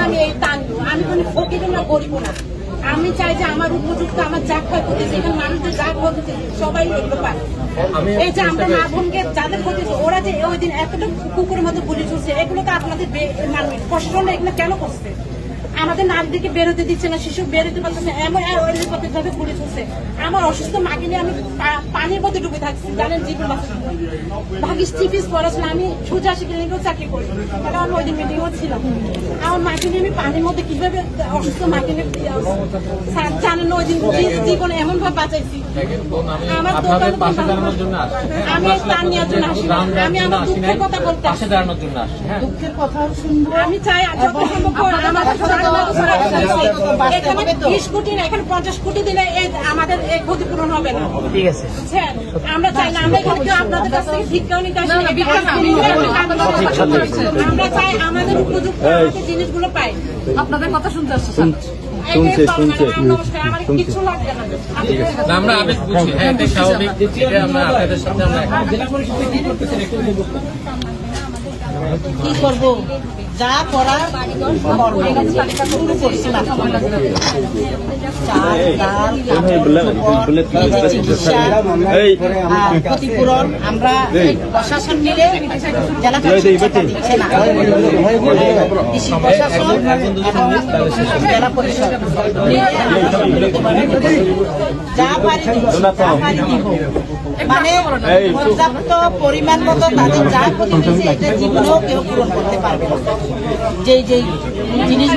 আমি এই টানবো। আমি কোনো ফকির না, গরিব না। আমি চাই যে আমার উপযুক্ত আমার যা ক্ষয়ক্ষতি, যেখানে মানুষদের যা ক্ষয়ক্ষতি সবাই এগুলো পায়। এই যে আমরা মা বোনকে যাদের ক্ষতি, ওরা যে ওই দিন এতটা কুকুরের মতো গুলি চলছে, এগুলো তো আপনাদের প্রশাসন এগুলো কেন করছে? আমাদের নারীদেরকে বেরোতে দিচ্ছে না, শিশু বেরোতে পারতেছে, এমন ভাবে গুলি চলছে। আমার অসুস্থ মাকে নিয়ে আমি পানির মধ্যে ডুবে থাকছি, জানেন, জীবন বাঁচাতে। ভাগিস চিপিস পড়াশোনা, আমি সোজা শিখে চাকরি করি, কারণ আমি ওই দিন মিটিংও ছিলাম। আমার মাকে নিয়ে আমি পানির মধ্যে কিভাবে অসুস্থ মাকে নিয়ে জানেন, ওই দিন জীবন এমন ভাবে বাঁচাইছি। আমার আমি তার নেওয়ার জন্য আসি, আমি আমার দুঃখের কথা বলতে দুঃখের কথা শুনবো। আমি চাই এখানে 20 কোটি না, এখানে 50 কোটি দিলে আমাদের এই ক্ষতিপূরণ হবে না। ঠিক আছে, আমরা চাই না, আমরা এখানে আপনাদের কাছ থেকে ভিক্ষাও নিতে আসি, আমরা চাই আমাদের উপযুক্ত জিনিসগুলো পাই। আপনাদের কথা শুনতে আসছি, নমস্কার, আমার কিছু লাগবে না, আমরা আবেগ বুঝি, হ্যাঁ এটা স্বাভাবিক। আমরা আপনাদের সাথে জেলা পরিষদে কি করতেছেন একটু কি করবো, যা করার ক্ষতিপূরণ আমরা প্রশাসন মিলে জেলা দিচ্ছে না, প্রশাসন জেলা পরিষদ যা পারি মানে পর্যাপ্ত পরিমাণ মতো তাদের যা ক্ষতি হয়েছে এটা জীবনেও কেউ পূরণ করতে পারবে না। যেই জিনিস